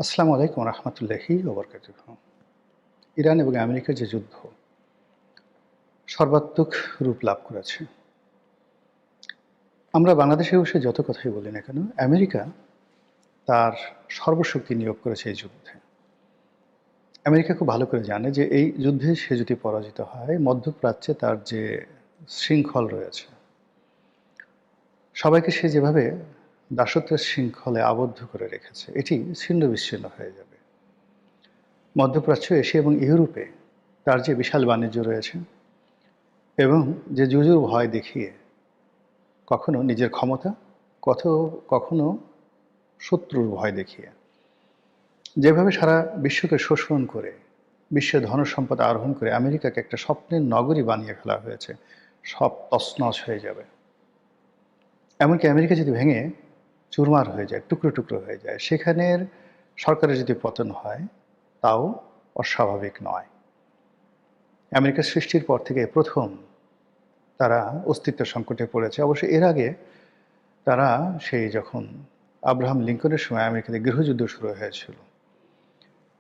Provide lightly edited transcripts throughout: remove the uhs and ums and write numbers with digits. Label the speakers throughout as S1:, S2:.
S1: আসসালামু আলাইকুম রহমতুল্লাহি ওবরকাতুহু। ইরান এবং আমেরিকার যে যুদ্ধ সর্বাত্মক রূপ লাভ করেছে। আমরা বাংলাদেশে বসে যত কথাই বলি না কেন, আমেরিকা তার সর্বশক্তি নিয়োগ করেছে এই যুদ্ধে। আমেরিকা খুব ভালো করে জানে যে এই যুদ্ধে সে যদি পরাজিত হয়, মধ্যপ্রাচ্যে তার যে শৃঙ্খল রয়েছে, সবাইকে সে যেভাবে দাসত্বের শৃঙ্খলে আবদ্ধ করে রেখেছে, এটি ছিন্ন বিচ্ছিন্ন হয়ে যাবে। মধ্যপ্রাচ্য, এশিয়া এবং ইউরোপে তার যে বিশাল বাণিজ্য রয়েছে এবং যে জুজুর ভয় দেখিয়ে কখনো নিজের ক্ষমতা, কত কখনো শত্রুর ভয় দেখিয়ে যেভাবে সারা বিশ্বকে শোষণ করে, বিশ্বের ধনসম্পদ আরোহণ করে আমেরিকাকে একটা স্বপ্নের নগরী বানিয়ে ফেলা হয়েছে, সব তছনছ হয়ে যাবে। এমনকি আমেরিকা যদি ভেঙে চুরমার হয়ে যায়, টুকরো টুকরো হয়ে যায়, সেখানের সরকারের যদি পতন হয়, তাও অস্বাভাবিক নয়। আমেরিকার সৃষ্টির পর থেকে প্রথম তারা অস্তিত্ব সংকটে পড়েছে। অবশ্য এর আগে তারা সেই যখন আব্রাহাম লিঙ্কনের সময় আমেরিকাতে গৃহযুদ্ধ শুরু হয়েছিল,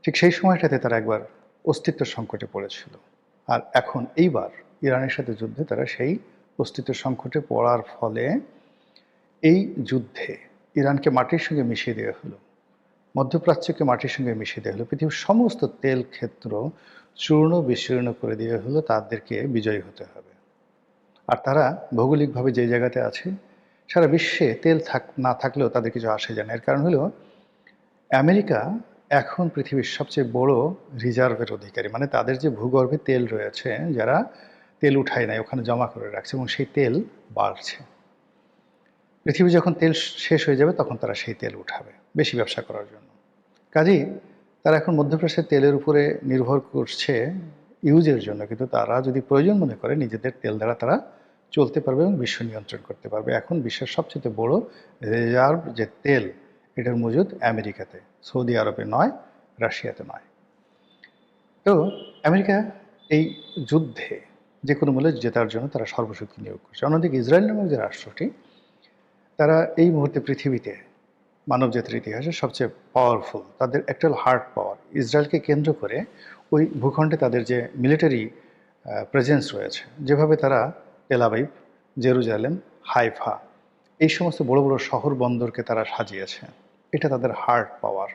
S1: ঠিক সেই সময়টাতে তারা একবার অস্তিত্ব সংকটে পড়েছিল। আর এখন এইবার ইরানের সাথে যুদ্ধে তারা সেই অস্তিত্ব সংকটে পড়ার ফলে এই যুদ্ধে ইরানকে মাটির সঙ্গে মিশিয়ে দেওয়া হলো, মধ্যপ্রাচ্যকে মাটির সঙ্গে মিশিয়ে দেওয়া হলো, পৃথিবীর সমস্ত তেল ক্ষেত্র চূর্ণ বিচূর্ণ করে দেওয়া হলো। তাদেরকে বিজয়ী হতে হবে। আর তারা ভৌগোলিকভাবে যে জায়গাতে আছে, সারা বিশ্বে তেল না থাকলেও তাদের কিছু আসে যায় না। এর কারণ হলো আমেরিকা এখন পৃথিবীর সবচেয়ে বড় রিজার্ভের অধিকারী। মানে তাদের যে ভূগর্ভে তেল রয়েছে, যারা তেল উঠায় নাই, ওখানে জমা করে রাখছে এবং সেই তেল বাড়ছে। পৃথিবী যখন তেল শেষ হয়ে যাবে, তখন তারা সেই তেল উঠাবে বেশি ব্যবসা করার জন্য। কাজেই তারা এখন মধ্যপ্রাচ্যের তেলের উপরে নির্ভর করছে ইউজের জন্য, কিন্তু তারা যদি প্রয়োজন মনে করে নিজেদের তেল দ্বারা তারা চলতে পারবে এবং বিশ্ব নিয়ন্ত্রণ করতে পারবে। এখন বিশ্বের সবচেয়ে বড় রিজার্ভ যে তেল, এটার মজুদ আমেরিকাতে, সৌদি আরবে নয়, রাশিয়াতে নয়। তো আমেরিকা এই যুদ্ধে যে কোনো মূল্যে জেতার জন্য তারা সর্বশক্তি নিয়োগ করছে। অন্যদিকে ইসরায়েল নামক যে রাষ্ট্রটি, তারা এই মুহূর্তে পৃথিবীতে মানবজাতির ইতিহাসে সবচেয়ে পাওয়ারফুল, তাদের একটা হার্ড পাওয়ার। ইসরায়েলকে কেন্দ্র করে ওই ভূখণ্ডে তাদের যে মিলিটারি প্রেজেন্স রয়েছে, যেভাবে তারা তেল আবিব, জেরুজালেম, হাইফা, এই সমস্ত বড় বড় শহর বন্দরকে তারা সাজিয়েছে, এটা তাদের হার্ড পাওয়ার।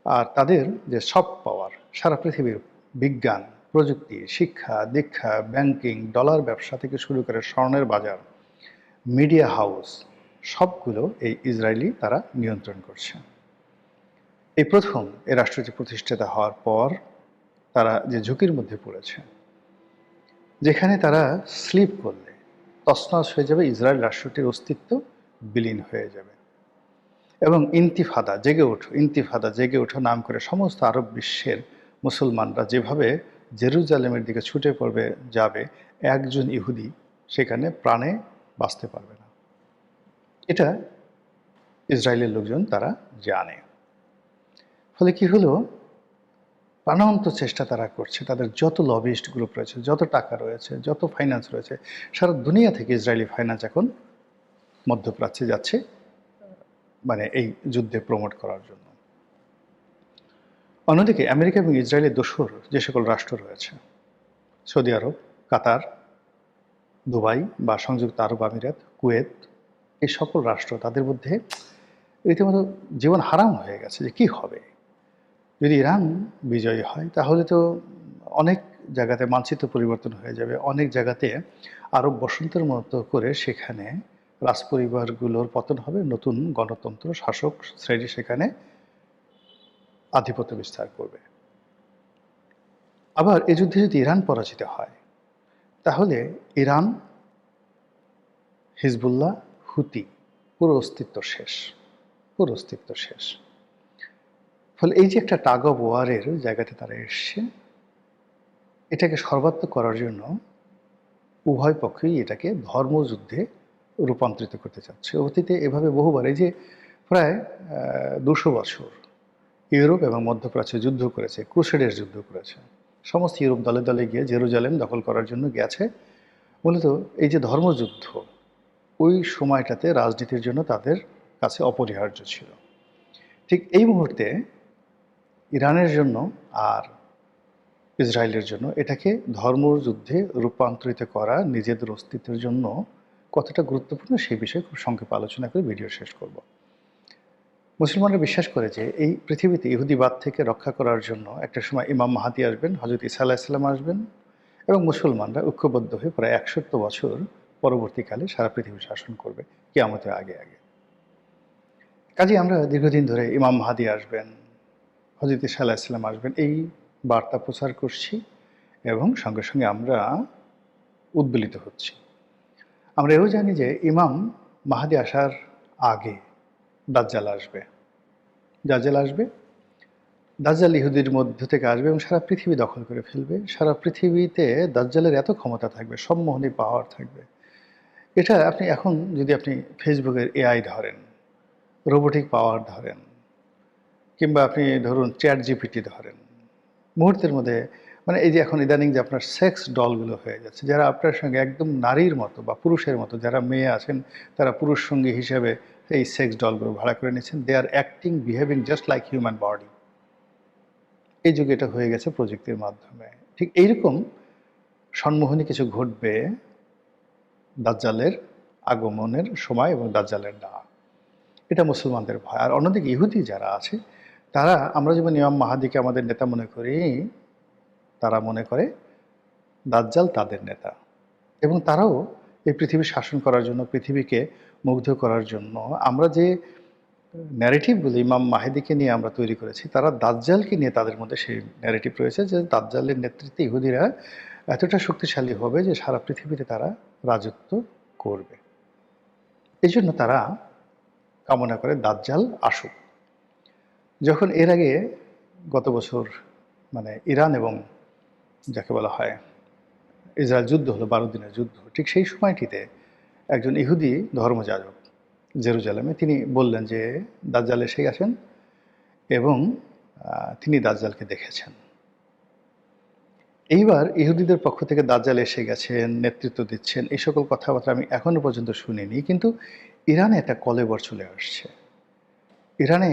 S1: আর তাদের যে সফট পাওয়ার, সারা পৃথিবীর বিজ্ঞান, প্রযুক্তি, শিক্ষা দীক্ষা, ব্যাংকিং, ডলার ব্যবসা থেকে শুরু করে স্বর্ণের বাজার, মিডিয়া হাউস, সবগুলো এই ইসরায়েলি তারা নিয়ন্ত্রণ করছে। এই প্রথম এই রাষ্ট্রটি প্রতিষ্ঠিত হওয়ার পর তারা যে ঝুঁকির মধ্যে পড়েছে, যেখানে তারা স্লিপ করলে তছনছ হয়ে যাবে, ইসরায়েল রাষ্ট্রটির অস্তিত্ব বিলীন হয়ে যাবে। এবং ইন্তিফাদা জেগে ওঠো নাম করে সমস্ত আরব বিশ্বের মুসলমানরা যেভাবে জেরুজালেমের দিকে ছুটে পড়বে যাবে, একজন ইহুদি সেখানে প্রাণে বাঁচতে পারবে না। এটা ইসরায়েলের লোকজন তারা জানে। ফলে কি হলো, প্রাণান্ত চেষ্টা তারা করছে, তাদের যত লবিস্ট গ্রুপ রয়েছে, যত টাকা রয়েছে, যত ফাইন্যান্স রয়েছে, সারা দুনিয়া থেকে ইসরায়েলি ফাইন্যান্স এখন মধ্যপ্রাচ্যে যাচ্ছে, মানে এই যুদ্ধে প্রমোট করার জন্য। অন্যদিকে আমেরিকা এবং ইসরায়েলের দোসর যে সকল রাষ্ট্র রয়েছে, সৌদি আরব, কাতার, দুবাই বা সংযুক্ত আরব আমিরাত, কুয়েত, এই সকল রাষ্ট্র, তাদের মধ্যে রীতিমতো জীবন হারাম হয়ে গেছে যে কী হবে যদি ইরান বিজয়ী হয়। তাহলে তো অনেক জায়গাতে মানচিত্র পরিবর্তন হয়ে যাবে, অনেক জায়গাতে আরব বসন্তের মতো করে সেখানে রাজপরিবারগুলোর পতন হবে, নতুন গণতন্ত্র শাসক শ্রেণী সেখানে আধিপত্য বিস্তার করবে। আবার এই যুদ্ধে যদি ইরান পরাজিত হয়, তাহলে ইরান, হিজবুল্লাহ, হুতি, পুরো অস্তিত্ব শেষ, পুরো অস্তিত্ব শেষ। ফলে এই যে একটা টাগ অফ ওয়ারের জায়গাতে তারা এসছে, এটাকে সর্বাত্মক করার জন্য উভয় পক্ষই এটাকে ধর্মযুদ্ধে রূপান্তরিত করতে চাচ্ছে। অতীতে এভাবে বহুবার, এই যে প্রায় ২০০ বছর ইউরোপ এবং মধ্যপ্রাচ্যে যুদ্ধ করেছে, ক্রুসেডের যুদ্ধ করেছে, সমস্ত ইউরোপ দলে দলে গিয়ে জেরুজালেম দখল করার জন্য গেছে। মূলত এই যে ধর্মযুদ্ধ, ওই সময়টাতে রাজনীতির জন্য তাদের কাছে অপরিহার্য ছিল। ঠিক এই মুহূর্তে ইরানের জন্য আর ইসরায়েলের জন্য এটাকে ধর্মযুদ্ধে রূপান্তরিত করা নিজেদের অস্তিত্বের জন্য কতটা গুরুত্বপূর্ণ সেই বিষয়ে খুব সংক্ষেপে আলোচনা করে ভিডিও শেষ করব। মুসলমানরা বিশ্বাস করে যে এই পৃথিবীতে ইহুদিবাদ থেকে রক্ষা করার জন্য একটা সময় ইমাম মাহাদি আসবেন, হজরত ঈসা আলাইহিসসালাম আসবেন এবং মুসলমানরা ঐক্যবদ্ধ হয়ে প্রায় ১০০ বছর পরবর্তীকালে সারা পৃথিবী শাসন করবে কিয়ামতের আগে আগে। কাজে আমরা দীর্ঘদিন ধরে ইমাম মাহাদি আসবেন, হজরত ঈসা আলাইহিসসালাম আসবেন এই বার্তা প্রচার করছি এবং সঙ্গে সঙ্গে আমরা উদ্বেলিত হচ্ছি। আমরা এও জানি যে ইমাম মাহাদি আসার আগে দাজ্জাল আসবে। দাজ্জাল আসবে, দাজ্জাল ইহুদির মধ্য থেকে আসবে এবং সারা পৃথিবী দখল করে ফেলবে। সারা পৃথিবীতে দাজ্জালের এত ক্ষমতা থাকবে, সম্মোহনী পাওয়ার থাকবে। এটা যদি আপনি ফেসবুকের এআই ধরেন, রোবোটিক পাওয়ার ধরেন, কিংবা আপনি ধরুন চ্যাট জিপিটি ধরেন, মুহূর্তের মধ্যে মানে এই যে এখন ইদানিং যে আপনার সেক্স ডলগুলো হয়ে যাচ্ছে, যারা আপনার সঙ্গে একদম নারীর মতো বা পুরুষের মতো, যারা মেয়ে আছেন তারা পুরুষ সঙ্গী হিসেবে এই সেক্স ডলগুলো ভাড়া করে নিচ্ছেন, they are acting behaving just like human body. এই যুগে এটা হয়ে গেছে প্রযুক্তির মাধ্যমে। ঠিক এইরকম সম্মোহনী কিছু ঘটবে দাজ্জালের আগমনের সময় এবং দাজ্জালের না, এটা মুসলমানদের ভয়। আর অন্যদিকে ইহুদি যারা আছে তারা, আমরা যেমন ইমাম মাহাদিকে আমাদের নেতা মনে করি, তারা মনে করে দাজ্জাল তাদের নেতা এবং তারাও এই পৃথিবী শাসন করার জন্য, পৃথিবীকে মুগ্ধ করার জন্য আমরা যে ন্যারেটিভগুলো ইমাম মাহেদিকে নিয়ে আমরা তৈরি করেছি, তারা দাজ্জালকে নিয়ে তাদের মধ্যে সেই ন্যারেটিভ রয়েছে যে দাজ্জালের নেতৃত্বে ইহুদিরা এতটা শক্তিশালী হবে যে সারা পৃথিবীতে তারা রাজত্ব করবে। এই জন্য তারা কামনা করে দাজ্জাল আসুক। যখন এর আগে গত বছর মানে ইরান এবং যাকে বলা হয় ইসরায়েল যুদ্ধ হলো, 12 দিনের যুদ্ধ, ঠিক সেই সময়টিতে একজন ইহুদি ধর্মযাজক জেরুজালেমে তিনি বললেন যে দাজ্জাল এসে গেছেন এবং তিনি দাজ্জালকে দেখেছেন। এইবার ইহুদিদের পক্ষ থেকে দাজ্জাল এসে গেছেন, নেতৃত্ব দিচ্ছেন, এই সকল কথাবার্তা আমি এখনো পর্যন্ত শুনিনি, কিন্তু ইরানে একটা কলেবর চলে আসছে। ইরানে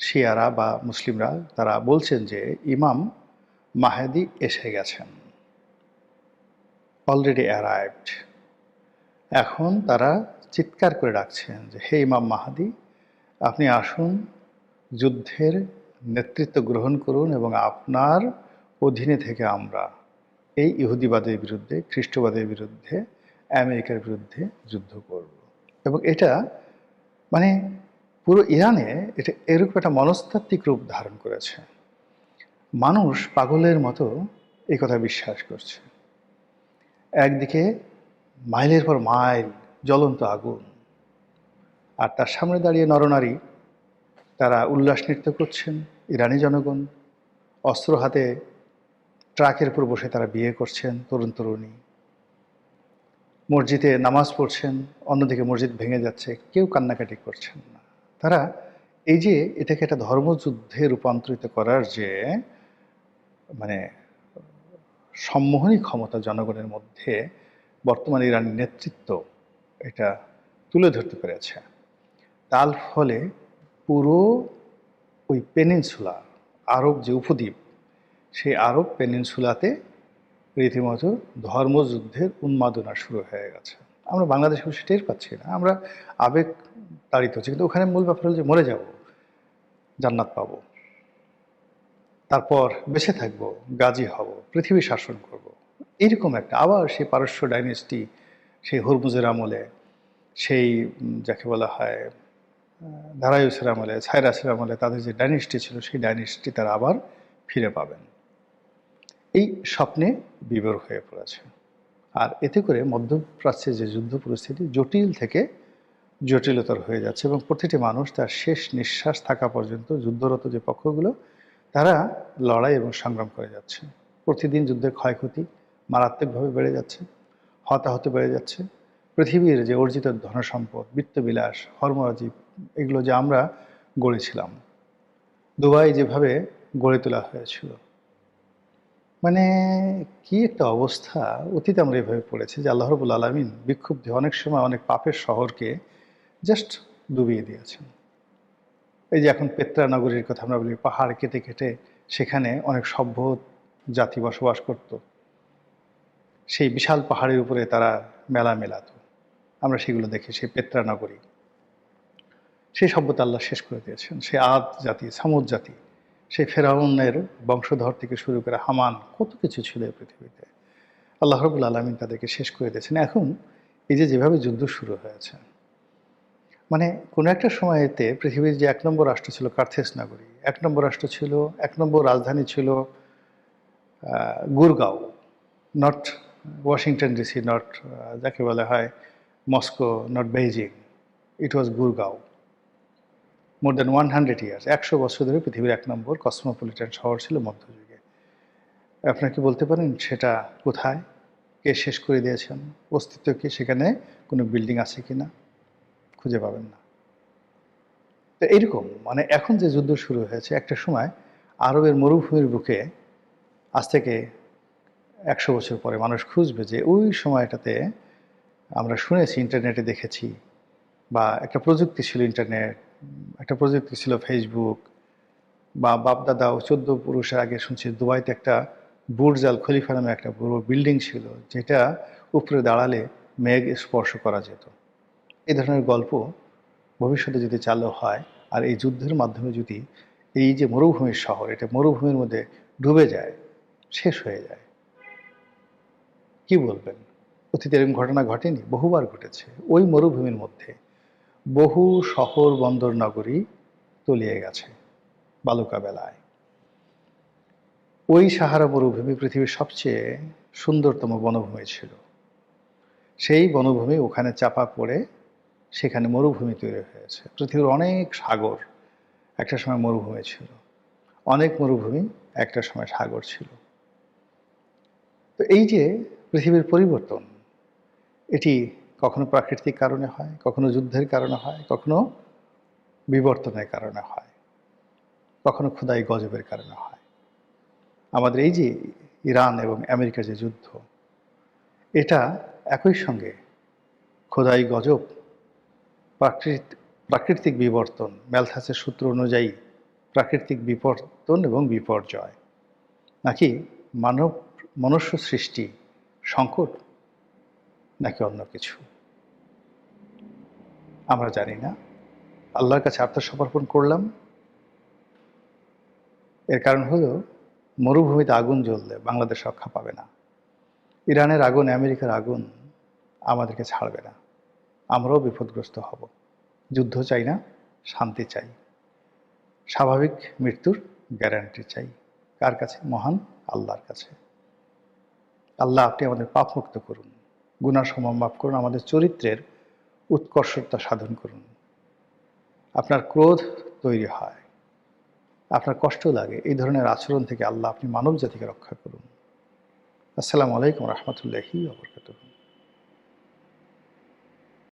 S1: শিয়ারা বা মুসলিমরা তারা বলছেন যে ইমাম মাহেদি এসে গেছেন, অলরেডি অ্যারাইভড। এখন তারা চিৎকার করে ডাকছেন যে হে ইমাম মাহাদি, আপনি আসুন, যুদ্ধের নেতৃত্ব গ্রহণ করুন এবং আপনার অধীনে থেকে আমরা এই ইহুদিবাদের বিরুদ্ধে, খ্রিস্টবাদের বিরুদ্ধে, আমেরিকার বিরুদ্ধে যুদ্ধ করব। এবং এটা মানে পুরো ইরানে এটা এরকম একটা মনস্তাত্ত্বিক রূপ ধারণ করেছে। মানুষ পাগলের মতো এই কথা বিশ্বাস করছে। একদিকে মাইলের পর মাইল জ্বলন্ত আগুন, আর তার সামনে দাঁড়িয়ে নরনারী তারা উল্লাস নৃত্য করছেন। ইরানি জনগণ অস্ত্র হাতে ট্রাকের উপর বসে তারা বিয়ে করছেন, তরুণ তরুণী মসজিদে নামাজ পড়ছেন, অন্যদিকে মসজিদ ভেঙে যাচ্ছে, কেউ কান্নাকাটি করছেন না। তারা এই যে এটাকে একটা ধর্মযুদ্ধে রূপান্তরিত করার যে মানে সম্মোহনী ক্ষমতা জনগণের মধ্যে বর্তমান ইরানের নেতৃত্ব এটা তুলে ধরতে পেরেছে, তার ফলে পুরো ওই পেনিনসুলা, আরব যে উপদ্বীপ, সেই আরব পেনিনসুলাতে রীতিমতো ধর্মযুদ্ধের উন্মাদনা শুরু হয়ে গেছে। আমরা বাংলাদেশে বসে টের পাচ্ছি না, আমরা আবেগ তাড়িত হচ্ছে, কিন্তু ওখানে মূল ব্যাপার হল যে মরে যাব, জান্নাত পাবো, তারপর বেঁচে থাকবো, গাজী হব, পৃথিবী শাসন করব। এইরকম একটা আবার সেই পারস্য ডাইনেস্টি, সেই হরমুজের আমলে, সেই যাকে বলা হয় দারায়ুসের আমলে, সাইরাসের আমলে তাদের যে ডাইনেস্টি ছিল, সেই ডাইনেস্টি তারা আবার ফিরে পাবেন, এই স্বপ্নে বিভোর হয়ে পড়েছে। আর এতে করে মধ্যপ্রাচ্যে যে যুদ্ধ পরিস্থিতি জটিল থেকে জটিলতর হয়ে যাচ্ছে এবং প্রতিটি মানুষ তার শেষ নিঃশ্বাস থাকা পর্যন্ত যুদ্ধরত যে পক্ষগুলো তারা লড়াই এবং সংগ্রাম করে যাচ্ছে। প্রতিদিন যুদ্ধের ক্ষয়ক্ষতি মারাত্মকভাবে বেড়ে যাচ্ছে, হতাহত বেড়ে যাচ্ছে। পৃথিবীর যে অর্জিত ধনসম্পদ, বিত্তবিলাস, হরমরাজি, এগুলো যে আমরা গড়েছিলাম, দুবাই যেভাবে গড়ে তোলা হয়েছিল, মানে কি একটা অবস্থা, অতীতে আমরা এভাবে পড়েছি যে আল্লাহ রাব্বুল আলামিন বিক্ষুব্ধ অনেক সময় অনেক পাপের শহরকে জাস্ট ডুবিয়ে দিয়েছেন এই যে এখন পেত্রা নগরীর কথা আমরা বলি, পাহাড় কেটে কেটে সেখানে অনেক সভ্য জাতি বসবাস করত। সেই বিশাল পাহাড়ের উপরে তারা মেলা মেলাতো। আমরা সেগুলো দেখি, সেই পেত্রা নগরী। সেই সভ্যতা আল্লাহ শেষ করে দিয়েছেন। সেই আদ জাতি, সামুদ জাতি, সেই ফেরাউনের বংশধর থেকে শুরু করে হামান, কত কিছু ছিল এই পৃথিবীতে। আল্লাহ রাব্বুল আলামিন তাদেরকে শেষ করে দিয়েছেন। এখন এই যে যেভাবে যুদ্ধ শুরু হয়েছে, মানে কোনো একটা সময়েতে পৃথিবীর যে ১ নম্বর রাষ্ট্র ছিল কার্থেস নগরী, ১ নম্বর রাষ্ট্র ছিল, ১ নম্বর রাজধানী ছিল Gurgaon, not Washington DC, not যাকে বলা হয় Moscow, not Beijing, it was Gurgaon. More than 100 years, ১০০ বছর ধরে পৃথিবীর ১ নম্বর কসমোপলিটন শহর ছিল মধ্যযুগে। আপনারা কি বলতে পারেন সেটা কোথায়? কে শেষ করে দিয়েছেন? অস্তিত্ব কি সেখানে? কোনো বিল্ডিং আছে কিনা? খুঁজে পাবেন না। তো এইরকম মানে এখন যে যুদ্ধ শুরু হয়েছে, একটা সময় আরবের মরুভূমির বুকে আজ থেকে ১০০ বছর পরে মানুষ খুঁজবে যে ওই সময়টাতে আমরা শুনেছি, ইন্টারনেটে দেখেছি, বা একটা প্রযুক্তি ছিল ইন্টারনেট, একটা প্রযুক্তি ছিল ফেসবুক, বা বাপদাদা ও ১৪ পুরুষের আগে শুনছি দুবাইতে একটা বুর্জ আল খলিফা নামে একটা বড় বিল্ডিং ছিল, যেটা উপরে দাঁড়ালে মেঘ স্পর্শ করা যেত। এই ধরনের গল্প ভবিষ্যতে যদি চালু হয়, আর এই যুদ্ধের মাধ্যমে যদি এই যে মরুভূমির শহর, এটা মরুভূমির মধ্যে ডুবে যায়, শেষ হয়ে যায়, কি বলবেন? অতীতে এরকম ঘটনা ঘটেনি? বহুবার ঘটেছে। ওই মরুভূমির মধ্যে বহু শহর বন্দর নগরী তলিয়ে গেছে বালুকা বেলায়। ওই সাহারা মরুভূমি পৃথিবীর সবচেয়ে সুন্দরতম বনভূমি ছিল। সেই বনভূমি ওখানে চাপা পড়ে সেখানে মরুভূমি তৈরি হয়েছে। পৃথিবীর অনেক সাগর একটা সময় মরুভূমি ছিল, অনেক মরুভূমি একটা সময় সাগর ছিল। তো এই যে পৃথিবীর পরিবর্তন, এটি কখনো প্রাকৃতিক কারণে হয়, কখনো যুদ্ধের কারণে হয়, কখনো বিবর্তনের কারণে হয়, কখনো খোদাই গজবের কারণে হয়। আমাদের এই যে ইরান এবং আমেরিকার যে যুদ্ধ, এটা একই সঙ্গে খোদাই গজব, প্রাকৃতিক বিবর্তন, ম্যালথাসের সূত্র অনুযায়ী প্রাকৃতিক বিবর্তন এবং বিপর্যয়, নাকি মনুষ্য সৃষ্টি সংকট, নাকি অন্য কিছু আমরা জানি না। আল্লাহর কাছে আত্মসমর্পণ করলাম। এর কারণ হলো মরুভূমিতে আগুন জ্বললে বাংলাদেশ রক্ষা পাবে না। ইরানের আগুন, আমেরিকার আগুন আমাদেরকে ছাড়বে না। আমরাও বিপদগ্রস্ত হব। যুদ্ধ চাই না, শান্তি চাই, স্বাভাবিক মৃত্যুর গ্যারান্টি চাই। কার কাছে? মহান আল্লাহর কাছে। আল্লাহ, আপনি আমাদের পাপ মুক্ত করুন, গুনাহ সমূহ মাফ করুন, আমাদের চরিত্রের উৎকর্ষতা সাধন করুন। আপনার ক্রোধ তৈরি হয়, আপনার কষ্ট লাগে, এই ধরনের আচরণ থেকে আল্লাহ আপনি মানব জাতিকে রক্ষা করুন। আসসালামু আলাইকুম রহমতুল্লাহি ওয়া বারাকাতুহু।